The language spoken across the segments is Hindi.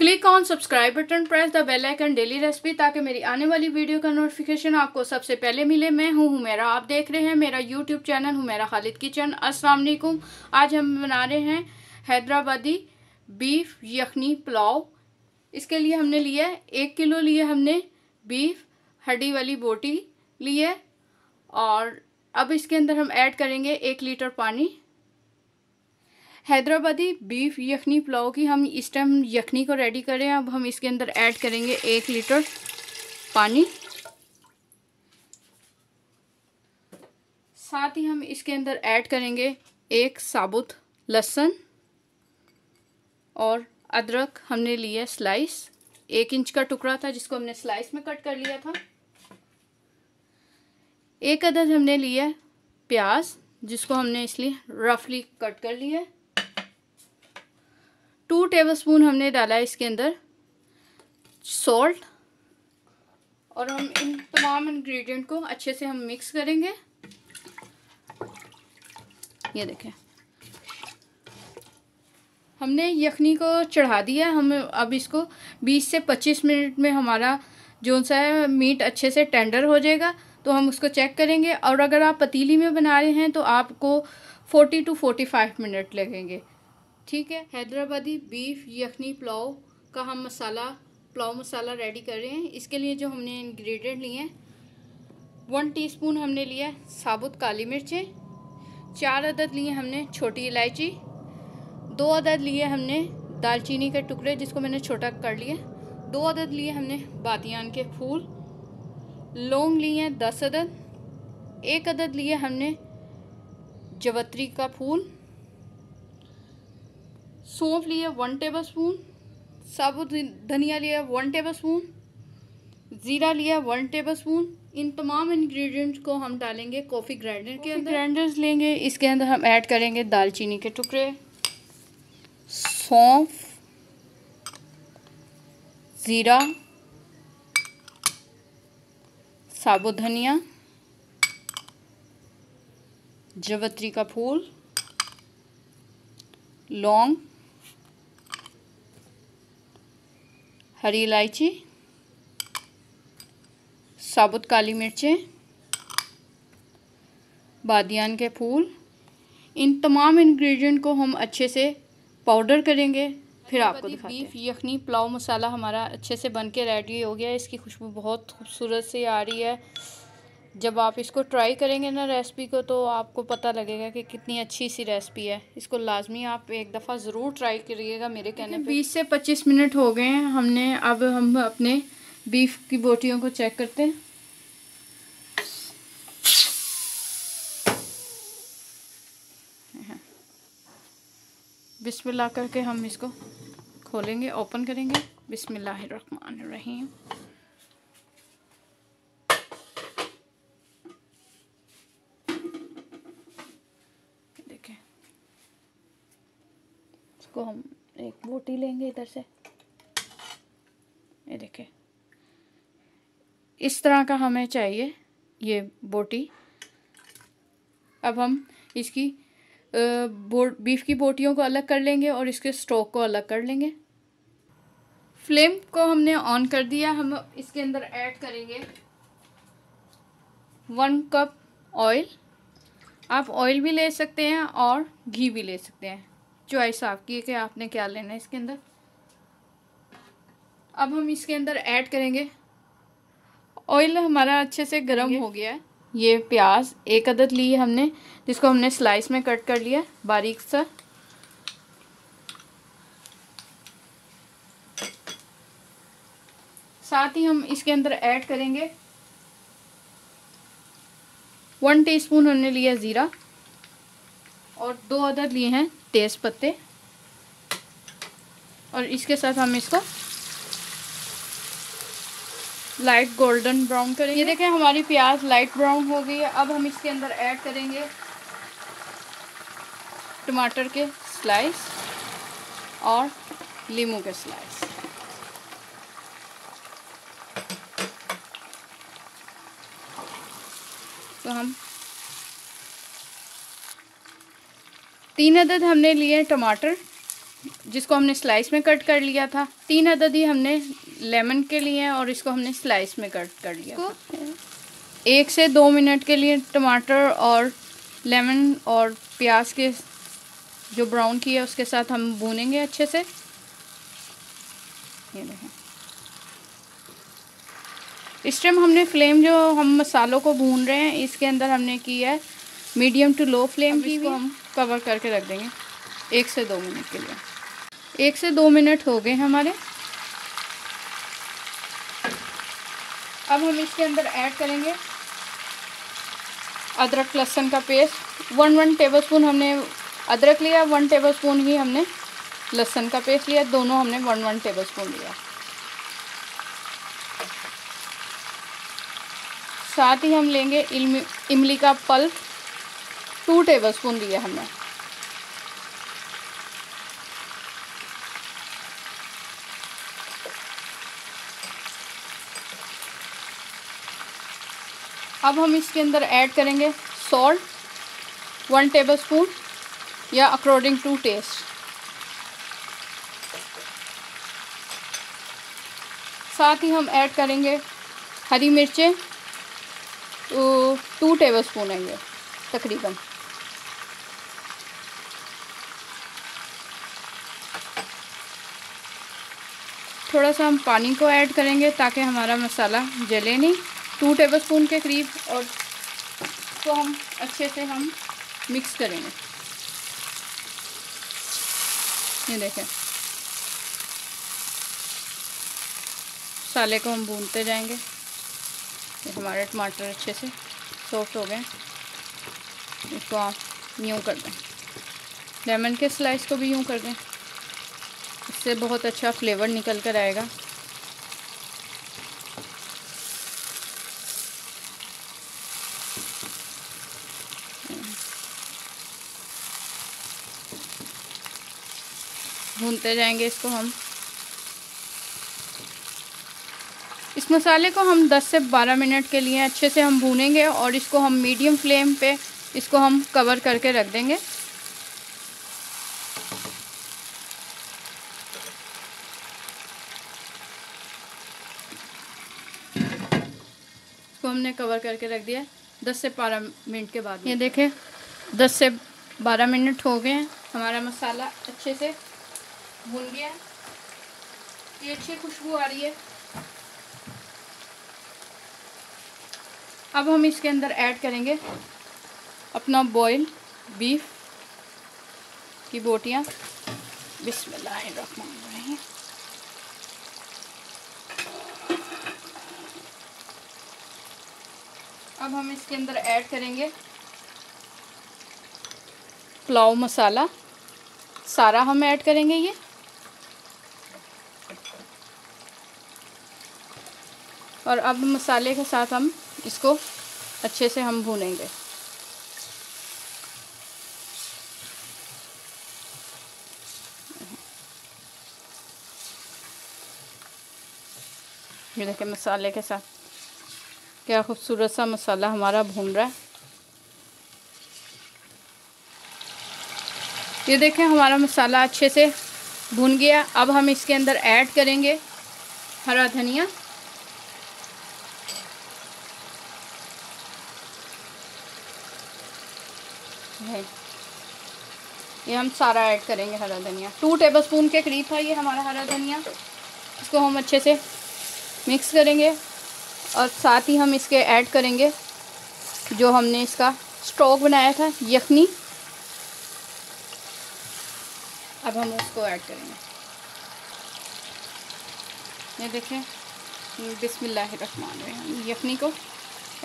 Click on subscribe button, press the bell icon daily recipe, ताकि मेरी आने वाली वीडियो का नोटिफिकेशन आपको सबसे पहले मिले। मैं हूं हुमैरा, आप देख रहे हैं मेरा YouTube channel Humaira Khalid kitchen. अस्सलाम वालेकुम। आज हम बना रहे हैं हैदराबादी बीफ यखनी पुलाव। इसके लिए हमने लिया 1 किलो लिए हमने बीफ, हड्डी वाली बोटी ली है। और अब इसके अंदर हम ऐड करेंगे 1 लीटर पानी। हैदराबादी बीफ यखनी पुलाव की हम इस टाइम यखनी को रेडी करें। अब हम इसके अंदर ऐड करेंगे 1 लीटर पानी। साथ ही हम इसके अंदर ऐड करेंगे 1 साबुत लहसुन और अदरक हमने लिया स्लाइस, 1 इंच का टुकड़ा था जिसको हमने स्लाइस में कट कर लिया था। 1 अदद हमने लिया प्याज जिसको हमने इसलिए रफली कट कर लिया। 2 टेबलस्पून हमने डाला है इसके अंदर सॉल्ट। और हम इन तमाम इंग्रेडिएंट को अच्छे से हम मिक्स करेंगे। ये देखें, हमने यखनी को चढ़ा दिया। हम अब इसको 20 से 25 मिनट में हमारा जो सा है मीट अच्छे से टेंडर हो जाएगा, तो हम उसको चेक करेंगे। और अगर आप पतीली में बना रहे हैं तो आपको 40 to 45 मिनट लगेंगे। ठीक है, हैदराबादी बीफ यखनी पुलाव का हम पुलाव मसाला रेडी कर रहे हैं। इसके लिए जो हमने इंग्रेडिएंट लिए हैं, 1 टीस्पून हमने लिया साबुत काली मिर्चें, 4 अदद लिए हमने छोटी इलायची, 2 अदद लिए हमने दालचीनी के टुकड़े जिसको मैंने छोटा कर लिया, 2 अदद लिए हमने बादियान के फूल, लौंग लिए हैं 10 अदद, 1 अदद लिए हमने जवत्री का फूल, सौंफ लिए 1 टेबलस्पून, साबुत धनिया लिया 1 टेबलस्पून, ज़ीरा लिया 1 टेबलस्पून। इन तमाम इंग्रेडिएंट्स को हम डालेंगे कॉफ़ी ग्राइंडर के अंदर। ग्राइंडर्स लेंगे, इसके अंदर हम ऐड करेंगे दालचीनी के टुकड़े, सौंफ, ज़ीरा, साबुत धनिया, जवत्री का फूल, लौंग, हरी इलायची, साबुत काली मिर्चें, बादियान के फूल। इन तमाम इंग्रेडिएंट को हम अच्छे से पाउडर करेंगे, फिर आपको दिखाते हैं। बीफ यखनी पुलाव मसाला हमारा अच्छे से बन के रेडी हो गया है। इसकी खुशबू बहुत खूबसूरत से आ रही है। जब आप इसको ट्राई करेंगे ना रेसिपी को, तो आपको पता लगेगा कि कितनी अच्छी सी रेसिपी है। इसको लाजमी आप एक दफ़ा ज़रूर ट्राई करिएगा मेरे कहने पे। 20 से 25 मिनट हो गए हैं हमने। अब हम अपने बीफ की बोटियों को चेक करते हैं। बिस्मिल्लाह करके हम इसको खोलेंगे, ओपन करेंगे। बिस्मिल्लाहिर्रहमानिर्रहीम। देखें, इसको हम एक बोटी लेंगे इधर से। ये देखें, इस तरह का हमें चाहिए ये बोटी। अब हम इसकी बीफ की बोटियों को अलग कर लेंगे और इसके स्टॉक को अलग कर लेंगे। फ्लेम को हमने ऑन कर दिया। हम इसके अंदर ऐड करेंगे 1 कप ऑयल। आप ऑयल भी ले सकते हैं और घी भी ले सकते हैं, चॉइस आपकी है कि आपने क्या लेना है इसके अंदर। अब हम इसके अंदर ऐड करेंगे, ऑयल हमारा अच्छे से गर्म हो गया है। ये प्याज 1 अदद ली है हमने, जिसको हमने स्लाइस में कट कर लिया बारीक सा। साथ ही हम इसके अंदर ऐड करेंगे 1 टीस्पून हमने लिया ज़ीरा और 2 अदद लिए हैं तेज़ पत्ते। और इसके साथ हम इसको लाइट गोल्डन ब्राउन करेंगे। ये देखें, हमारी प्याज लाइट ब्राउन हो गई है। अब हम इसके अंदर ऐड करेंगे टमाटर के स्लाइस और नींबू के स्लाइस। तो हम 3 अदद हमने लिए टमाटर, जिसको हमने स्लाइस में कट कर लिया था। 3 अदद ही हमने लेमन के लिए हैं और इसको हमने स्लाइस में कट कर लिया था। 1 से 2 मिनट के लिए टमाटर और लेमन और प्याज के जो ब्राउन किया है उसके साथ हम भूनेंगे अच्छे से। ये देखें, इस टाइम हमने फ्लेम जो हम मसालों को भून रहे हैं इसके अंदर हमने की है मीडियम टू लो फ्लेम की। इसको हम कवर करके रख देंगे 1 से 2 मिनट के लिए। 1 से 2 मिनट हो गए हमारे। अब हम इसके अंदर ऐड करेंगे अदरक लहसुन का पेस्ट। 1 टेबलस्पून हमने अदरक लिया, 1 टेबलस्पून ही हमने लहसुन का पेस्ट लिया। दोनों हमने 1 टेबलस्पून लिया। साथ ही हम लेंगे इमली का पल्प, 2 टेबलस्पून लिया हमने। अब हम इसके अंदर ऐड करेंगे सॉल्ट, 1 टेबलस्पून या अकॉर्डिंग टू टेस्ट। साथ ही हम ऐड करेंगे हरी मिर्चें, तो 2 टेबलस्पून है ये तकरीबन। थोड़ा सा हम पानी को ऐड करेंगे ताकि हमारा मसाला जले नहीं, 2 टेबलस्पून के करीब। और तो हम अच्छे से हम मिक्स करेंगे। ये देखें, मसाले को हम भूनते जाएंगे। ये हमारे टमाटर अच्छे से सॉफ्ट हो गए। इसको आप यूँ कर दें, लेमन के स्लाइस को भी यूँ कर दें, इससे बहुत अच्छा फ्लेवर निकल कर आएगा। भूनते जाएंगे इसको हम। इस मसाले को हम 10 से 12 मिनट के लिए अच्छे से हम भूनेंगे और इसको हम मीडियम फ्लेम पे इसको हम कवर करके रख देंगे। इसको हमने कवर करके रख दिया 10 से 12 मिनट के बाद। ये देखें 10 से 12 मिनट हो गए हैं, हमारा मसाला अच्छे से भून गया। ये अच्छी खुशबू आ रही है। अब हम इसके अंदर ऐड करेंगे अपना बॉयल बीफ की बोटियाँ। बिस्मिल्लाहिर्रहमानिर्रहीम। अब हम इसके अंदर ऐड करेंगे पुलाव मसाला, सारा हम ऐड करेंगे ये। और अब मसाले के साथ हम इसको अच्छे से हम भूनेंगे। ये देखिए मसाले के साथ क्या खूबसूरत सा मसाला हमारा भून रहा है। ये देखें हमारा मसाला अच्छे से भून गया। अब हम इसके अंदर ऐड करेंगे हरा धनिया। ये हम सारा ऐड करेंगे हरा धनिया। 2 टेबलस्पून के करीब था ये हमारा हरा धनिया। इसको हम अच्छे से मिक्स करेंगे और साथ ही हम इसके ऐड करेंगे जो हमने इसका स्टॉक बनाया था, यखनी। अब हम उसको ऐड करेंगे। ये देखें बिस्मिल्लाहिर्रहमानिर्रहीम, यखनी को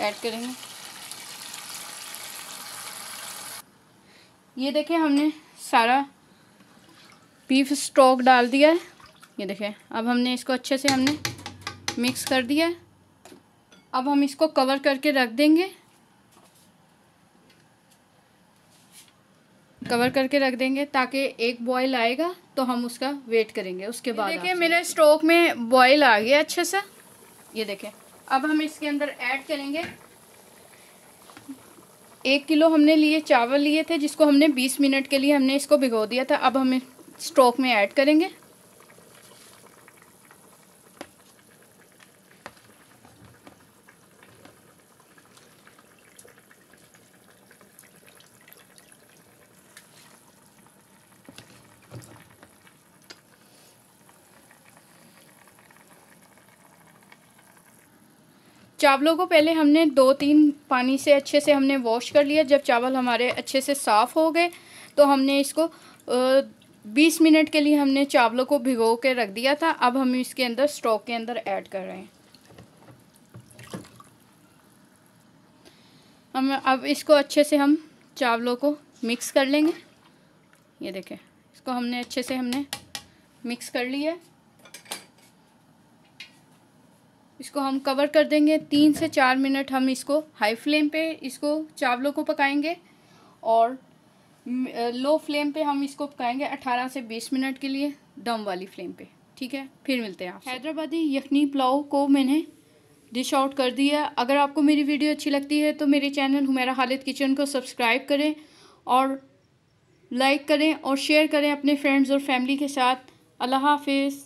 ऐड करेंगे। ये देखें हमने सारा बीफ स्टॉक डाल दिया है। ये देखें अब हमने इसको अच्छे से हमने मिक्स कर दिया है। अब हम इसको कवर करके रख देंगे, कवर करके रख देंगे ताकि एक बॉईल आएगा तो हम उसका वेट करेंगे। उसके बाद देखिए मेरे स्टॉक में बॉईल आ गया अच्छे से। ये देखें अब हम इसके अंदर ऐड करेंगे 1 किलो हमने लिए चावल लिए थे जिसको हमने 20 मिनट के लिए हमने इसको भिगो दिया था। अब हम स्टॉक में ऐड करेंगे। चावलों को पहले हमने 2-3 पानी से अच्छे से हमने वॉश कर लिया। जब चावल हमारे अच्छे से साफ़ हो गए तो हमने इसको 20 मिनट के लिए हमने चावलों को भिगो के रख दिया था। अब हम इसके अंदर स्टॉक के अंदर ऐड कर रहे हैं। हम अब इसको अच्छे से हम चावलों को मिक्स कर लेंगे। ये देखें, इसको हमने अच्छे से मिक्स कर लिया। इसको हम कवर कर देंगे 3 से 4 मिनट। हम इसको हाई फ्लेम पे इसको चावलों को पकाएंगे और लो फ्लेम पे हम इसको पकाएंगे 18 से 20 मिनट के लिए दम वाली फ्लेम पे। ठीक है, फिर मिलते हैं आप। हैदराबादी यखनी पुलाव को मैंने डिश आउट कर दिया। अगर आपको मेरी वीडियो अच्छी लगती है तो मेरे चैनल हुमैरा खालिद किचन को सब्सक्राइब करें और लाइक करें और शेयर करें अपने फ्रेंड्स और फैमिली के साथ। अल्लाह हाफिज़।